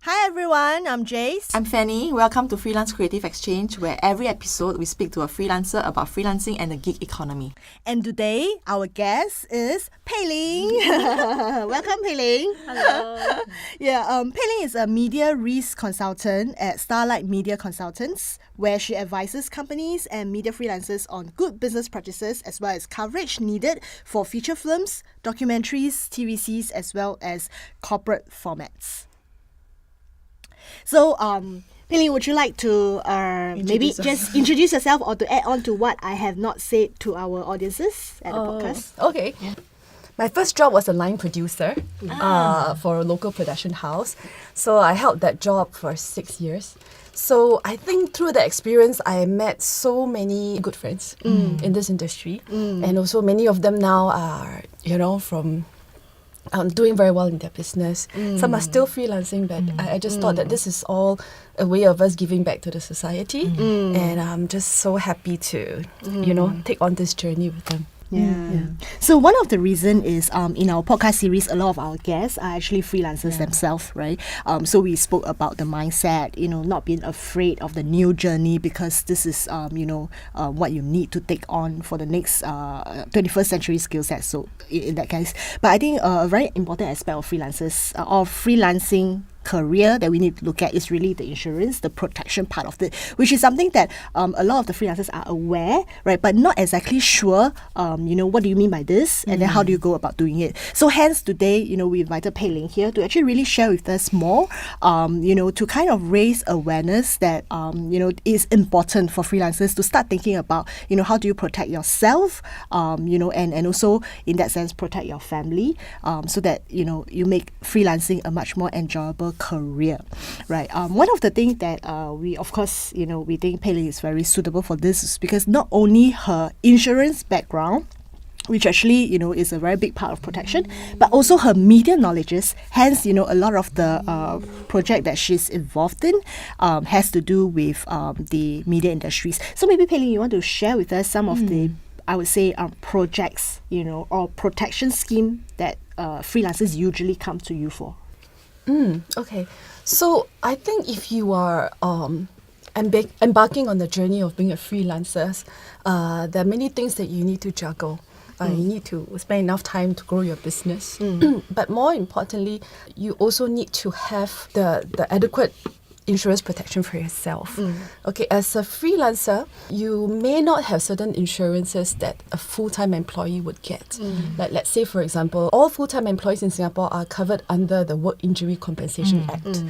Hi everyone, I'm Jayce. I'm Fanny. Welcome to Freelance Creative Exchange, where every episode we speak to a freelancer about freelancing and the gig economy. And today, our guest is Pei Ling. Welcome, Pei Ling. Hello. Pei Ling is a media risk consultant at Starlight Media Consultants, where she advises companies and media freelancers on good business practices as well as coverage needed for feature films, documentaries, TVCs, as well as corporate formats. So, Pei Ling, would you like to maybe just introduce yourself or to add on to what I have not said to our audiences at the podcast? Okay. Yeah. My first job was a line producer for a local production house. So I held that job for 6 years. So I think through the experience, I met so many good friends in this industry. And also many of them now are, from doing very well in their business. Some are still freelancing, but I just thought that this is all a way of us giving back to the society. And I'm just so happy to, take on this journey with them. So one of the reasons is in our podcast series, a lot of our guests are actually freelancers themselves, right? So we spoke about the mindset, not being afraid of the new journey because this is, what you need to take on for the next 21st century skill set. So in that case, but I think a very important aspect of freelancers or freelancing career that we need to look at is really the insurance, the protection part of it, which is something that a lot of the freelancers are aware, right, but not exactly sure, what do you mean by this, and then how do you go about doing it. So hence today, we invited Pei Ling here to actually really share with us more, to kind of raise awareness that, is important for freelancers to start thinking about, how do you protect yourself, and also in that sense protect your family, so that, you make freelancing a much more enjoyable career, right? One of the things that we, of course, we think Pei Ling is very suitable for this is because not only her insurance background, which actually, is a very big part of protection, but also her media knowledges. Hence, a lot of the project that she's involved in has to do with the media industries. So maybe, Pei Ling, you want to share with us some of the, I would say, projects, or protection scheme that freelancers usually come to you for? Okay. So I think if you are embarking on the journey of being a freelancer, there are many things that you need to juggle. You need to spend enough time to grow your business. But more importantly, you also need to have the adequate insurance protection for yourself. Okay, as a freelancer, you may not have certain insurances that a full-time employee would get. Like, let's say, for example, all full-time employees in Singapore are covered under the Work Injury Compensation Act.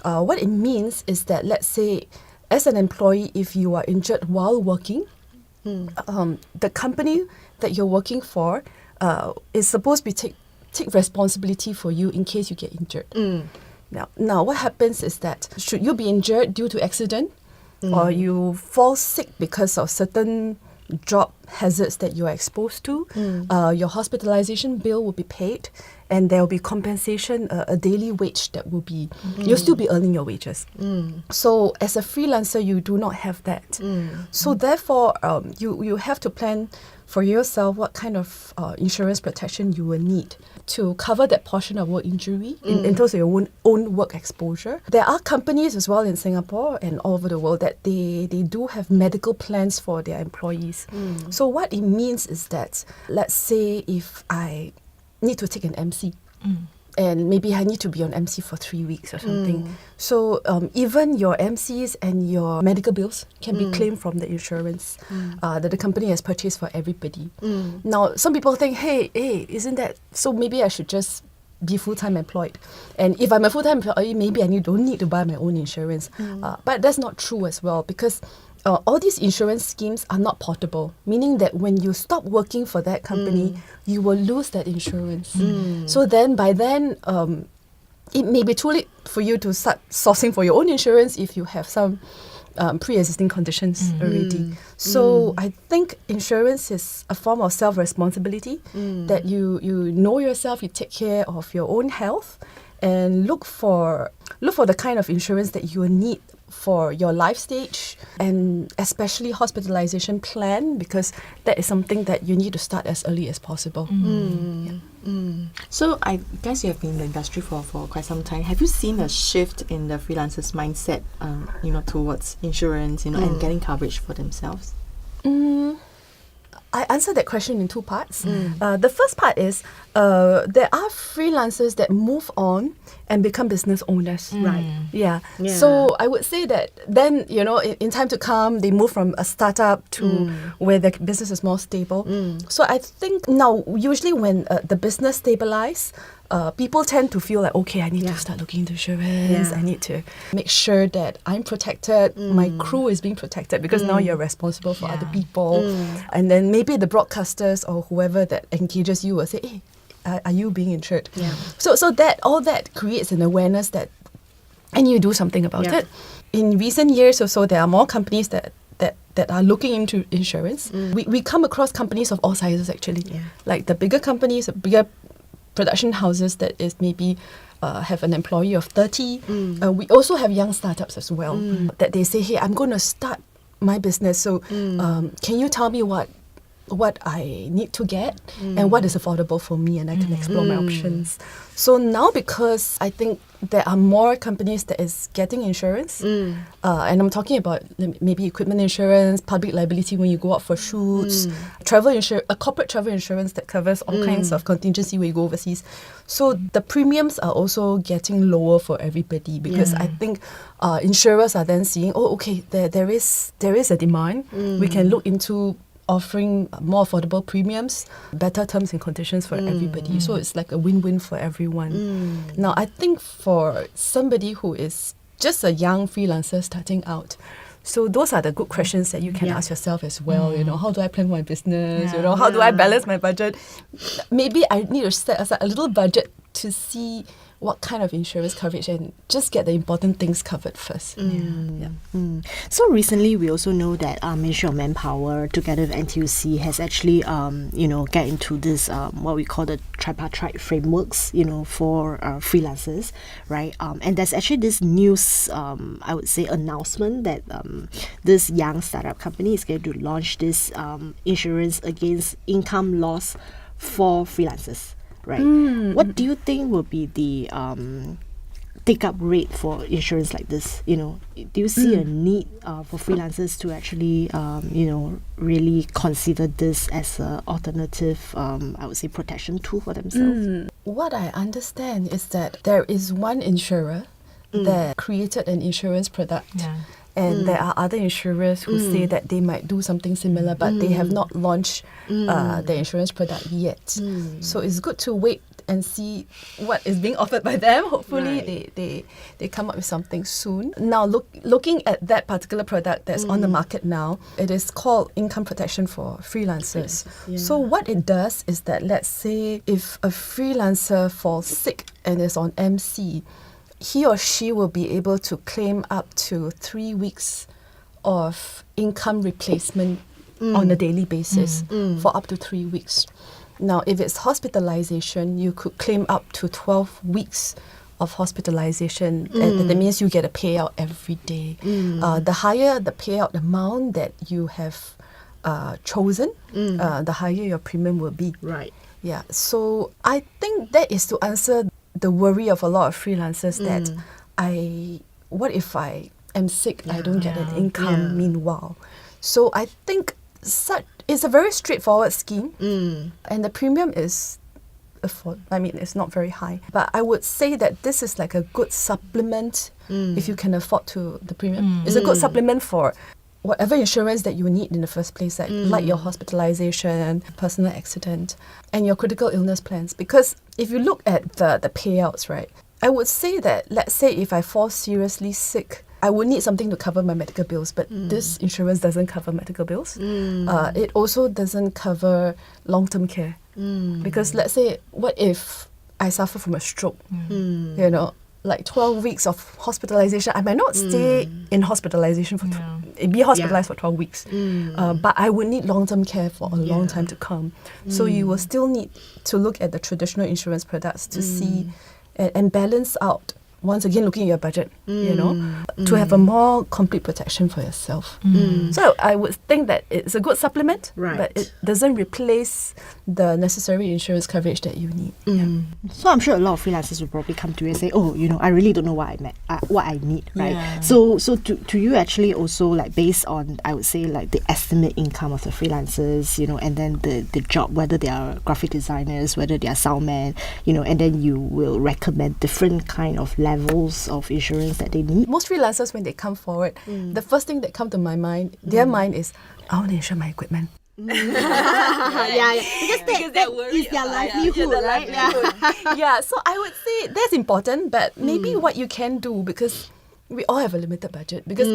What it means is that, let's say, as an employee, if you are injured while working, the company that you're working for is supposed to take responsibility for you in case you get injured. Now, what happens is that should you be injured due to accident or you fall sick because of certain job hazards that you are exposed to, your hospitalization bill will be paid and there will be compensation, a daily wage that will be, you'll still be earning your wages. So as a freelancer, you do not have that. So therefore, you have to plan for yourself what kind of insurance protection you will need to cover that portion of work injury in terms of your own work exposure. There are companies as well in Singapore and all over the world that they do have medical plans for their employees. So what it means is that, let's say if I need to take an MC, and maybe I need to be on MC for 3 weeks or something. So even your MCs and your medical bills can be claimed from the insurance that the company has purchased for everybody. Now, some people think, hey, isn't that, so maybe I should just be full-time employed. And if I'm a full-time employee, maybe I don't need to buy my own insurance. But that's not true as well, because all these insurance schemes are not portable, meaning that when you stop working for that company, you will lose that insurance. So then, by then, it may be too late for you to start sourcing for your own insurance if you have some pre-existing conditions already. So I think insurance is a form of self-responsibility, that you know yourself, you take care of your own health, and look for the kind of insurance that you will need for your life stage, and especially hospitalization plan, because that is something that you need to start as early as possible. So I guess you have been in the industry for quite some time. Have you seen a shift in the freelancers' mindset, towards insurance, and getting coverage for themselves? I answer that question in two parts. The first part is there are freelancers that move on and become business owners. Right. Yeah. Yeah. So I would say that then, in time to come, they move from a startup to where their business is more stable. So I think now, usually when the business stabilize, people tend to feel like, okay, I need to start looking into insurance. Yeah. I need to make sure that I'm protected, my crew is being protected, because now you're responsible for other people. And then maybe the broadcasters or whoever that engages you will say, hey, are you being insured? Yeah. So that all that creates an awareness that, and you do something about it. In recent years or so, there are more companies that are looking into insurance. We come across companies of all sizes actually. Like the bigger companies, the bigger production houses that is maybe have an employee of 30. We also have young startups as well that they say, hey, I'm going to start my business. So can you tell me what I need to get and what is affordable for me, and I can explore my options. So now, because I think there are more companies that is getting insurance, and I'm talking about maybe equipment insurance, public liability when you go out for shoots, a corporate travel insurance that covers all kinds of contingency when you go overseas. So the premiums are also getting lower for everybody, because I think insurers are then seeing, oh, okay, there is a demand. We can look into offering more affordable premiums, better terms and conditions for everybody. So it's like a win-win for everyone. Now, I think for somebody who is just a young freelancer starting out, so those are the good questions that you can ask yourself as well. How do I plan my business? How do I balance my budget? Maybe I need to set aside a little budget to see what kind of insurance coverage and just get the important things covered first. So recently, we also know that Ministry of Manpower, together with NTUC, has actually, get into this what we call the tripartite frameworks, for freelancers, right? And there's actually this news, I would say, announcement that this young startup company is going to launch this insurance against income loss for freelancers. Right. What do you think will be the take-up rate for insurance like this? Do you see a need for freelancers to actually, really consider this as an alternative, I would say, protection tool for themselves? What I understand is that there is one insurer that created an insurance product. And there are other insurers who say that they might do something similar, but they have not launched the insurance product yet. So it's good to wait and see what is being offered by them. Hopefully they come up with something soon. Now, looking at that particular product that's on the market now, it is called Income Protection for Freelancers. So what it does is that, let's say if a freelancer falls sick and is on MC, he or she will be able to claim up to 3 weeks of income replacement on a daily basis for up to 3 weeks. Now, if it's hospitalization, you could claim up to 12 weeks of hospitalization. That means you get a payout every day. The higher the payout amount that you have chosen, the higher your premium will be. Right. Yeah. So I think that is to answer the worry of a lot of freelancers that what if I am sick, I don't get an income meanwhile. So I think it's a very straightforward scheme, and the premium is it's not very high. But I would say that this is like a good supplement if you can afford the premium. It's a good supplement for whatever insurance that you need in the first place, like your hospitalization, personal accident, and your critical illness plans. Because if you look at the payouts, right, I would say that, let's say if I fall seriously sick, I would need something to cover my medical bills, but this insurance doesn't cover medical bills. It also doesn't cover long-term care. Because let's say, what if I suffer from a stroke? Like 12 weeks of hospitalization, I might not stay in hospitalization for be hospitalized for 12 weeks, but I would need long-term care for a long time to come. So you will still need to look at the traditional insurance products to see and balance out once again, looking at your budget, to have a more complete protection for yourself. So I would think that it's a good supplement, but it doesn't replace the necessary insurance coverage that you need. So I'm sure a lot of freelancers will probably come to you and say, oh, I really don't know what I need, right? Yeah. So to you actually also, like, based on, I would say, like the estimate income of the freelancers, and then the job, whether they are graphic designers, whether they are soundmen, and then you will recommend different kind of levels of insurance that they need. Most freelancers, when they come forward, the first thing that come to my mind, their mind is, I want to insure my equipment. Because that is their livelihood, right? Yeah, so I would say that's important, but maybe what you can do, because we all have a limited budget, because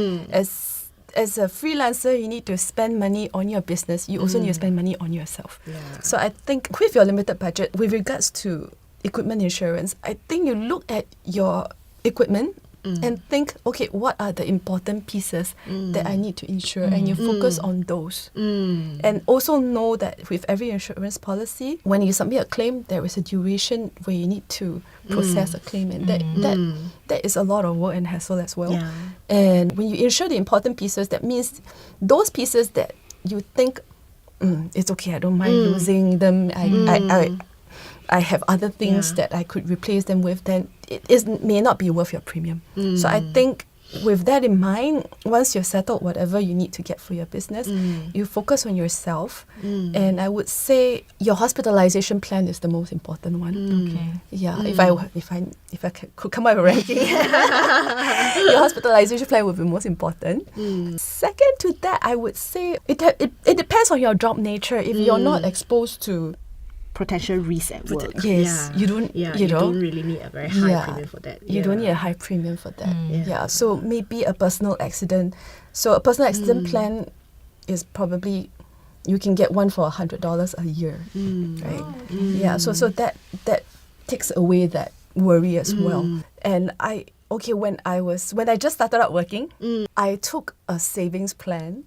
as a freelancer, you need to spend money on your business. You also need to spend money on yourself. So I think with your limited budget, with regards to equipment insurance, I think you look at your equipment and think, okay, what are the important pieces that I need to insure? And you focus on those. And also know that with every insurance policy, when you submit a claim, there is a duration where you need to process a claim. And that is a lot of work and hassle as well. Yeah. And when you insure the important pieces, that means those pieces that you think, it's okay, I don't mind losing them, I have other things that I could replace them with, then it may not be worth your premium. So I think with that in mind, once you've settled whatever you need to get for your business, you focus on yourself. And I would say your hospitalization plan is the most important one. Okay. Yeah, if I could come up with a ranking, your hospitalization plan would be most important. Second to that, I would say it depends on your job nature. If you're not exposed to Potential risk at work. Yes, you don't. You don't really need a very high premium for that. You don't need a high premium for that. So maybe a personal accident. So a personal accident plan is probably, you can get one for $100 a year, right? Yeah. So that takes away that worry as well. And when I just started out working, I took a savings plan.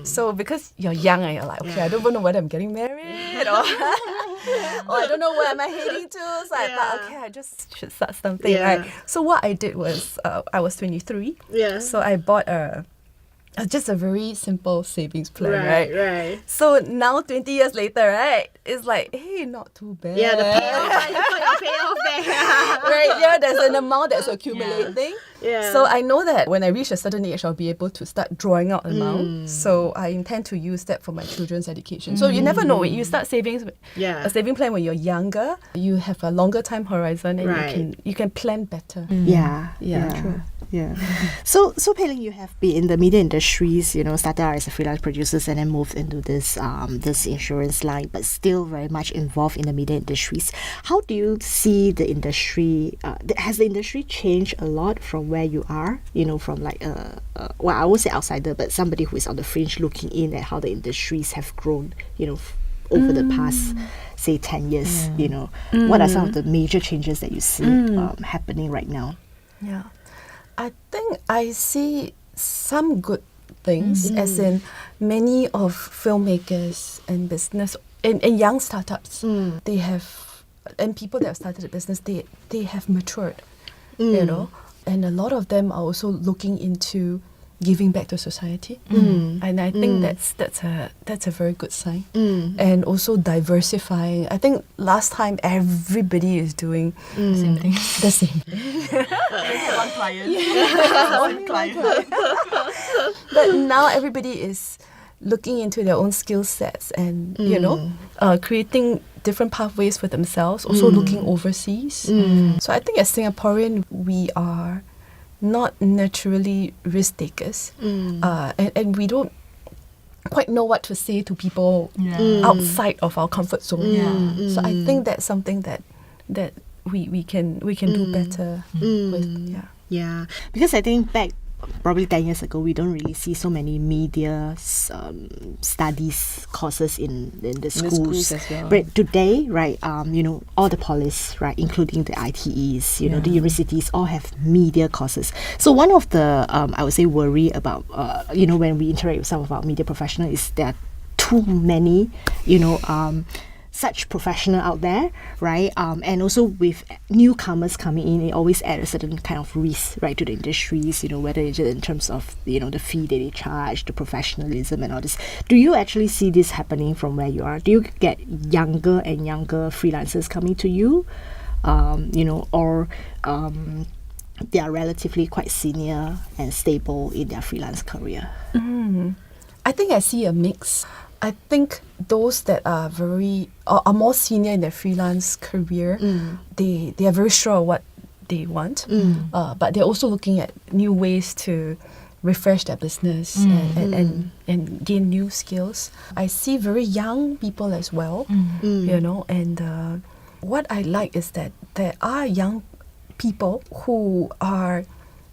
So because you're young and you're like, okay, I don't even know whether I'm getting married or I don't know where am I heading to. So I thought, okay, I just should start something, right? So what I did was, I was 23. So I bought just a very simple savings plan, right? So now 20 years later, right, it's like, hey, not too bad. Yeah, the payoff, you got your payoff there. Right, there's an amount that's accumulating. So I know that when I reach a certain age, I'll be able to start drawing out amount. So I intend to use that for my children's education. So you never know, when you start savings, a saving plan when you're younger, you have a longer time horizon and you can plan better. True. Yeah. So Pei Ling, you have been in the media industries, started out as a freelance producer and then moved into this insurance line, but still very much involved in the media industries. How do you see the industry? Has the industry changed a lot from where you are? From like I won't say outsider, but somebody who is on the fringe looking in at how the industries have grown, over the past, say, 10 years. What are some of the major changes that you see happening right now? Yeah. I think I see some good things, as in many of filmmakers and business and young startups, they have, and people that have started a business, they have matured, and a lot of them are also looking into giving back to society, and I think that's a very good sign. And also diversifying. I think last time everybody is doing the same thing. One client. One client. But now everybody is looking into their own skill sets and creating different pathways for themselves. Also looking overseas. So I think as Singaporean, we are not naturally risk takers, and we don't quite know what to say to people outside of our comfort zone. So I think that's something that we can do better with. Yeah, because I think back probably 10 years ago, we don't really see so many media studies courses in the schools as well. But today, right, all the polys, right, including the ITEs, the universities all have media courses. So one of the, I would say, worry about, when we interact with some of our media professionals is there are too many, such professional out there, right? And also with newcomers coming in, it always adds a certain kind of risk, right, to the industries, whether it's in terms of, the fee that they charge, the professionalism and all this. Do you actually see this happening from where you are? Do you get younger and younger freelancers coming to you, or they are relatively quite senior and stable in their freelance career? I think I see a mix. I think those that are are more senior in their freelance career, they are very sure of what they want, but they're also looking at new ways to refresh their business and gain new skills. I see very young people as well, and what I like is that there are young people who are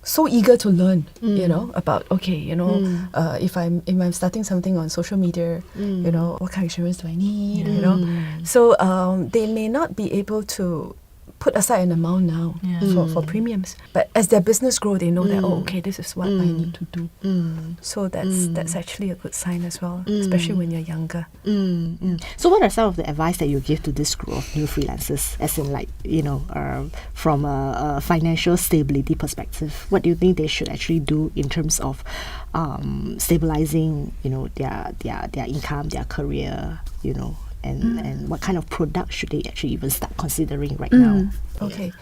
so eager to learn, about if I'm starting something on social media, what kind of insurance do I need, So they may not be able to put aside an amount now for premiums, but as their business grow, they know that this is what I need to do. So that's actually a good sign as well, especially when you're younger. So what are some of the advice that you give to this group of new freelancers, as in from a financial stability perspective? What do you think they should actually do in terms of stabilizing their income, their career, and what kind of product should they actually even start considering right now? Okay.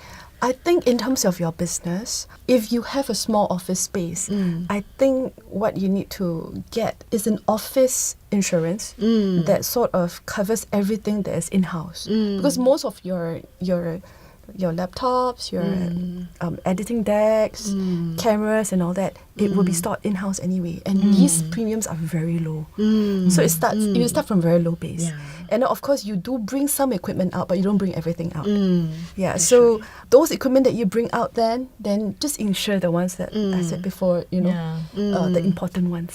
I think in terms of your business, if you have a small office space, I think what you need to get is an office insurance that sort of covers everything that is in-house. Because most of your laptops, your editing decks, cameras and all that, it will be stored in-house anyway. And these premiums are very low. So you start from very low base. And of course, you do bring some equipment out, but you don't bring everything out. So those equipment that you bring out then just insure the ones that I said before, the important ones.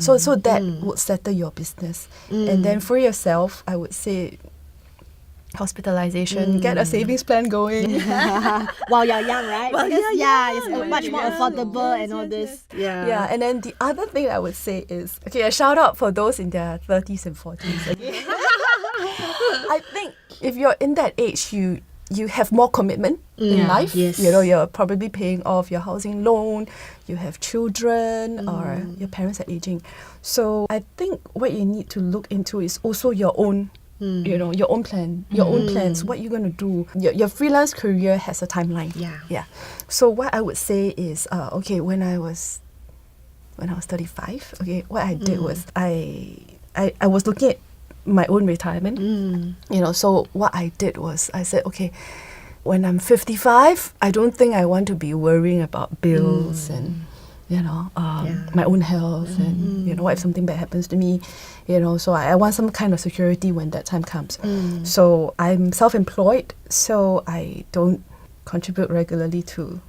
So that would settle your business. And then for yourself, I would say hospitalization, get a savings plan going. While you're young, right? It's much more affordable and all this. Yeah, and then the other thing I would say is, a shout out for those in their 30s and 40s. I think if you're in that age, you have more commitment in life. Yes. You're probably paying off your housing loan, you have children, or your parents are aging. So I think what you need to look into is also your own your own plan, your own plans, what you're going to do. Your freelance career has a timeline. Yeah. So what I would say is, when I was 35, what I did was I was looking at my own retirement. So what I did was I said, when I'm 55, I don't think I want to be worrying about bills and my own health and what if something bad happens to me, so I want some kind of security when that time comes. So I'm self-employed, so I don't contribute regularly to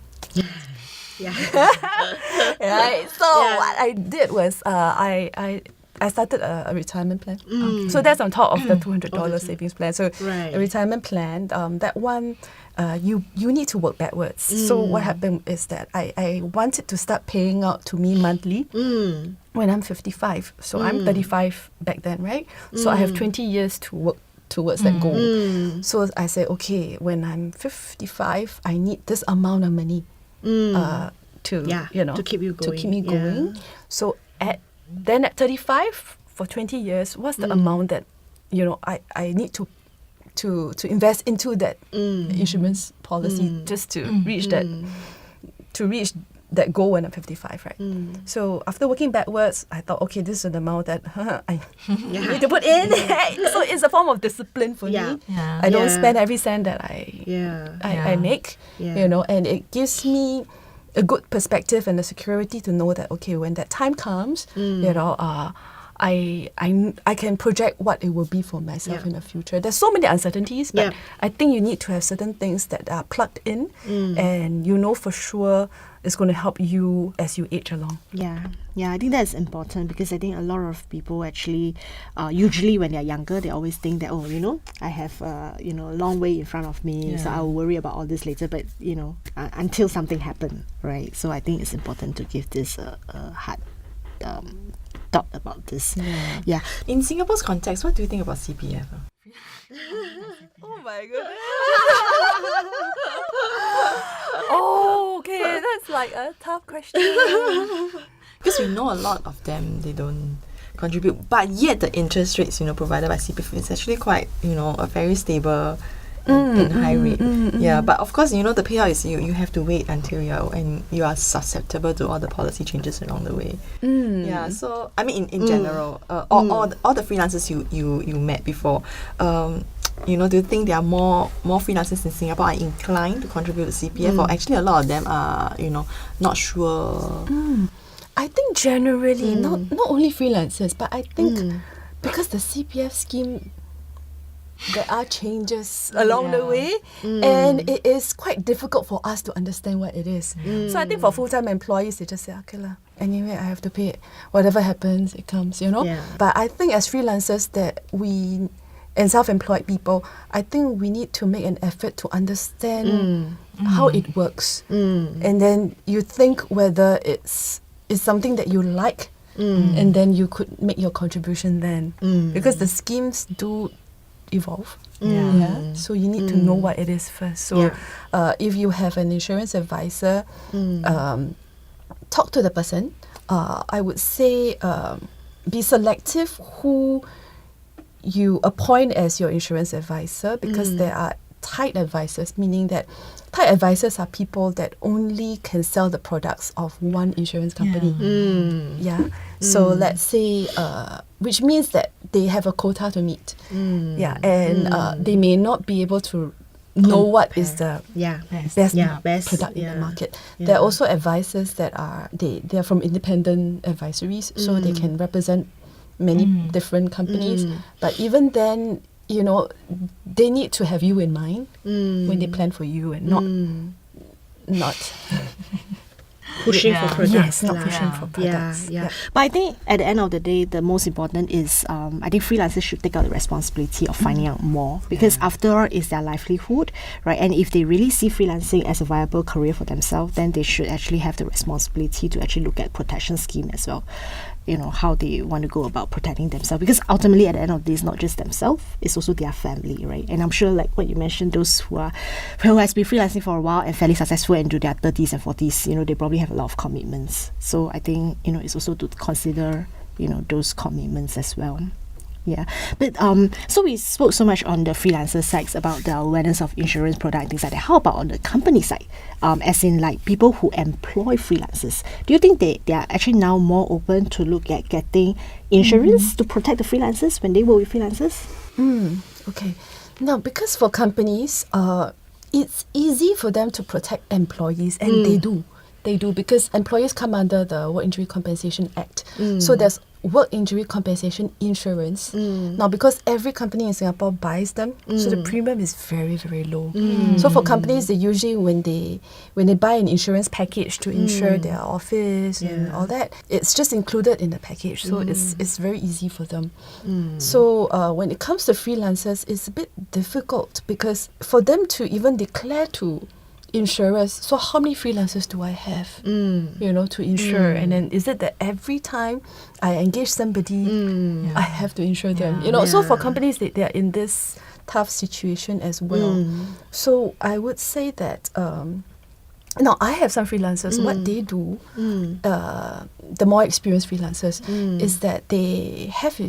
right. So what I did was I started a retirement plan. So that's on top of the $200 savings plan. So a retirement plan, that one, you need to work backwards. So what happened is that I wanted to start paying out to me monthly when I'm 55. So I'm 35 back then, right? So I have 20 years to work towards that goal. So I said, when I'm 55, I need this amount of money to keep you going. To keep me going. So at 35 for 20 years, what's the amount that I need to invest into that insurance policy just to reach that goal when I'm 55, right? So after working backwards, I thought, this is the amount that I need to put in. So it's a form of discipline for me. I don't spend every cent that I make, and it gives me a good perspective and a security to know that when that time comes, I can project what it will be for myself in the future. There's so many uncertainties, but I think you need to have certain things that are plugged in, and for sure it's going to help you as you age along. Yeah, I think that's important, because I think a lot of people actually, usually when they're younger, they always think that, I have a long way in front of me, so I'll worry about all this later. But until something happens, right? So I think it's important to give this a hard thought about this. In Singapore's context, what do you think about CPF? Oh my goodness. Oh, okay, that's like a tough question. Because we know a lot of them, they don't contribute, but yet the interest rates, provided by CPF is actually quite, a very stable and high rate. Yeah, but of course, the payout is you have to wait until you are susceptible to all the policy changes along the way. Yeah, so I mean, in general, all the freelancers you met before, do you think there are more freelancers in Singapore are inclined to contribute to CPF, or actually a lot of them are, not sure? I think generally, not only freelancers, but I think because the CPF scheme, there are changes along the way, and it is quite difficult for us to understand what it is. So I think for full-time employees, they just say, okay lah, anyway, I have to pay it. Whatever happens, it comes, Yeah. But I think as freelancers and self-employed people, I think we need to make an effort to understand how it works. And then you think whether it's something that you like, and then you could make your contribution then. Because the schemes do evolve. So you need to know what it is first. So if you have an insurance advisor, talk to the person. I would say be selective who you appoint as your insurance advisor, because there are tied advisors, meaning that tied advisors are people that only can sell the products of one insurance company. So let's say, which means that they have a quota to meet. And they may not be able to know what is the best product in the market. There are also advisors that are they are from independent advisories, so they can represent many different companies. But even then, they need to have you in mind when they plan for you, and not pushing for products. Yes, not pushing for products. But I think at the end of the day, the most important is I think freelancers should take out the responsibility of finding out more, because after all, it's their livelihood, right? And if they really see freelancing as a viable career for themselves, then they should actually have the responsibility to actually look at protection scheme as well. How they want to go about protecting themselves, because ultimately at the end of the day, it's not just themselves, it's also their family, right? And I'm sure, like what you mentioned, those who has been freelancing for a while and fairly successful into their 30s and 40s, they probably have a lot of commitments. So I think it's also to consider those commitments as well. Yeah, but so we spoke so much on the freelancer sides about the awareness of insurance product and things like that. How about on the company side, as in like people who employ freelancers? Do you think they are actually now more open to look at getting insurance to protect the freelancers when they work with freelancers? Okay, now because for companies, it's easy for them to protect employees, and they do, because employees come under the Work Injury Compensation Act. So there's work injury compensation insurance. Now, because every company in Singapore buys them, so the premium is very, very low. So for companies, they usually when they buy an insurance package to insure their office and all that, it's just included in the package. So it's very easy for them. So when it comes to freelancers, it's a bit difficult, because for them to even declare to insurers, so how many freelancers do I have, to insure? And then is it that every time I engage somebody, I have to insure them? So for companies, they are in this tough situation as well. So I would say that now I have some freelancers. What they do, the more experienced freelancers, is that they have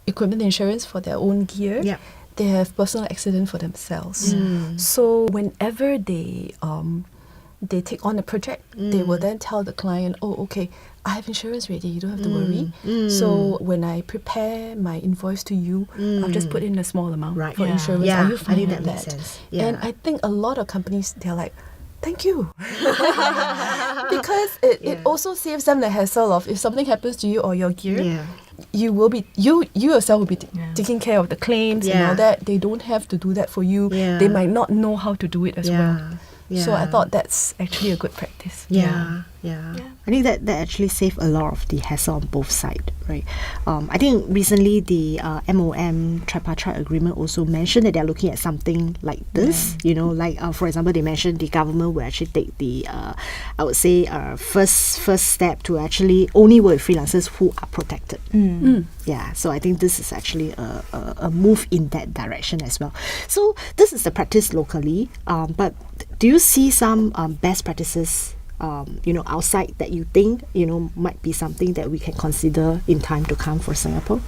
equipment insurance for their own gear. They have personal accident for themselves. So whenever they take on a project, they will then tell the client, oh, okay, I have insurance ready, you don't have to worry. So when I prepare my invoice to you, I'll just put in a small amount for insurance. Are you fine with that? Makes sense. And I think a lot of companies, they're like, thank you. Because it also saves them the hassle of, if something happens to you or your gear, you will be you yourself will be taking care of the claims and all that. They don't have to do that for you. They might not know how to do it as well. So I Yeah. thought that's actually a good practice. Yeah. I think that actually saved a lot of the hassle on both sides, right? I think recently the MOM tripartite agreement also mentioned that they're looking at something like this. You know, like for example, they mentioned the government will actually take the I would say first step to actually only work with freelancers who are protected. Yeah, so I think this is actually a move in that direction as well. So this is the practice locally, but do you see some best practices outside that you think might be something that we can consider in time to come for Singapore?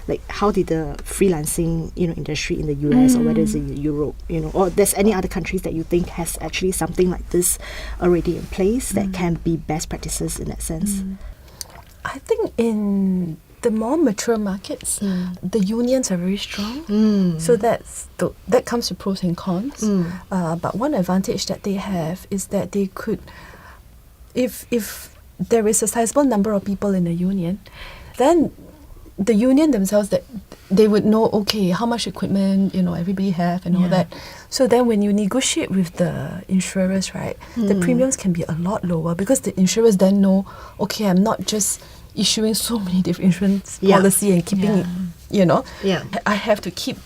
Like how did the freelancing industry in the US or whether it's in Europe, or there's any other countries that you think has actually something like this already in place that can be best practices in that sense? I think in the more mature markets, the unions are very strong. So that comes with pros and cons. But one advantage that they have is that they could, if there is a sizable number of people in a union, then the union themselves, that they would know, okay, how much equipment everybody have and all that. So then when you negotiate with the insurers, right, the premiums can be a lot lower because the insurers then know, okay, I'm not just issuing so many different insurance policy and keeping I have to keep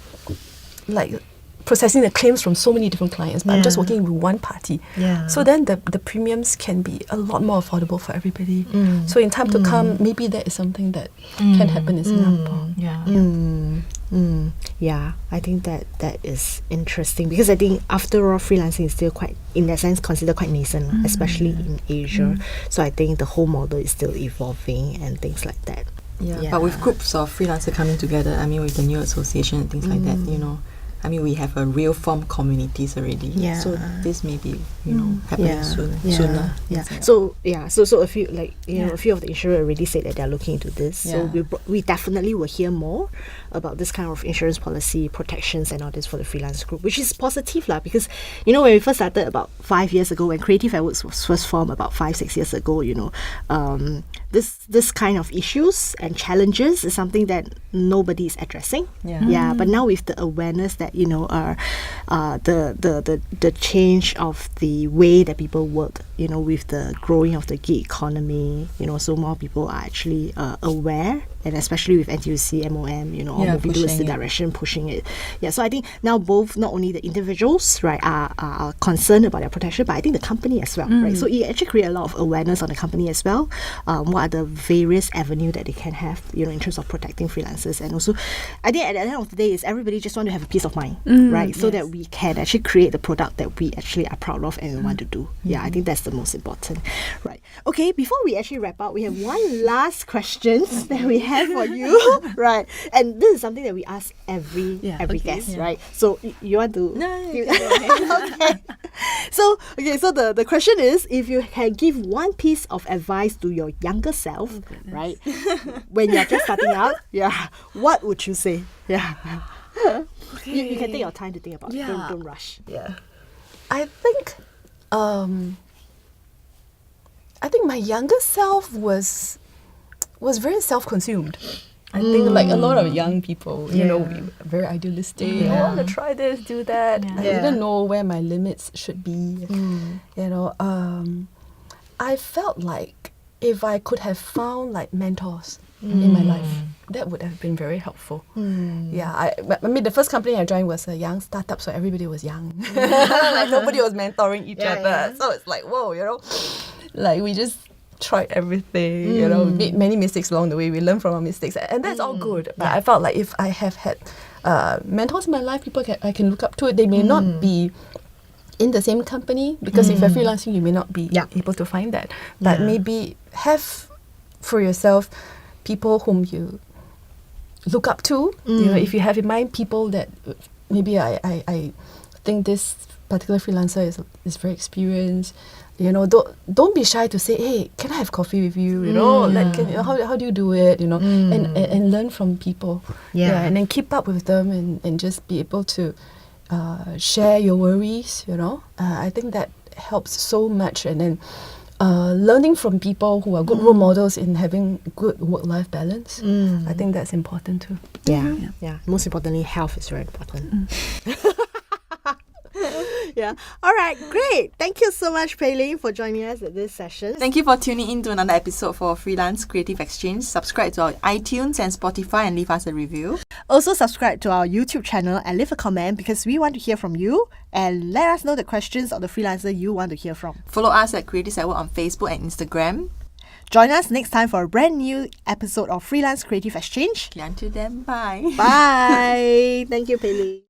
processing the claims from so many different clients, but I'm just working with one party. So then the premiums can be a lot more affordable for everybody. So in time to come, maybe that is something that can happen in Singapore. Yeah, I think that is interesting because I think after all, freelancing is still quite, in that sense, considered quite nascent, especially in Asia. So I think the whole model is still evolving and things like that. Yeah, but with groups of freelancers coming together, I mean, with the new association and things like that, I mean, we have a real form communities already. Yeah. So this may be, happening sooner. So a few a few of the insurers already said that they're looking into this. So we definitely will hear more about this kind of insurance policy protections and all this for the freelance group, which is positive lah. Because when we first started about 5 years ago, when CreativesAtWork was first formed about 5-6 years ago, this kind of issues and challenges is something that nobody is addressing. But now with the awareness that the change of the way that people work, with the growing of the gig economy, so more people are actually aware, and especially with NTUC, MOM, all moving towards the direction, pushing it. So I think now both, not only the individuals, right, are concerned about their protection, but I think the company as well, right? So it actually creates a lot of awareness on the company as well. What are the various avenues that they can have, in terms of protecting freelancers, and also, I think at the end of the day, is everybody just want to have a peace of mind, right? So that we can actually create the product that we actually are proud of and we want to do. I think that's the most important, right? Okay, before we actually wrap up, we have one last question that we have for you, right? And this is something that we ask every guest, right? So you want to? No. Okay. So the question is, if you can give one piece of advice to your younger self, right, when you're just starting out, what would you say? You can take your time to think about it. Don't rush. I think my younger self was very self-consumed. I think like a lot of young people, we were very idealistic. I want to try this, do that. I didn't know where my limits should be. I felt like if I could have found like mentors in my life, that would have been very helpful. I mean, the first company I joined was a young startup, so everybody was young. Like nobody was mentoring each other. So it's like, whoa, like we just tried everything, made many mistakes along the way. We learn from our mistakes, and that's all good. But I felt like if I have had mentors in my life, people I can look up to. They may not be in the same company, because if you're freelancing, you may not be able to find that. But maybe have for yourself people whom you look up to. If you have in mind people that maybe I think this particular freelancer is very experienced. Don't be shy to say, hey, can I have coffee with you? How do you do it? And learn from people. And then keep up with them and just be able to share your worries. I think that helps so much. And then learning from people who are good role models in having good work-life balance. I think that's important too. Most importantly, health is very important. Yeah. All right, great. Thank you so much, Pei Ling, for joining us at this session. Thank you for tuning in to another episode for Freelance Creative Exchange. Subscribe to our iTunes and Spotify and leave us a review. Also, subscribe to our YouTube channel and leave a comment because we want to hear from you, and let us know the questions of the freelancer you want to hear from. Follow us at CreativesAtWork on Facebook and Instagram. Join us next time for a brand new episode of Freelance Creative Exchange. Okay, until then, bye. Bye. Thank you, Pei Ling.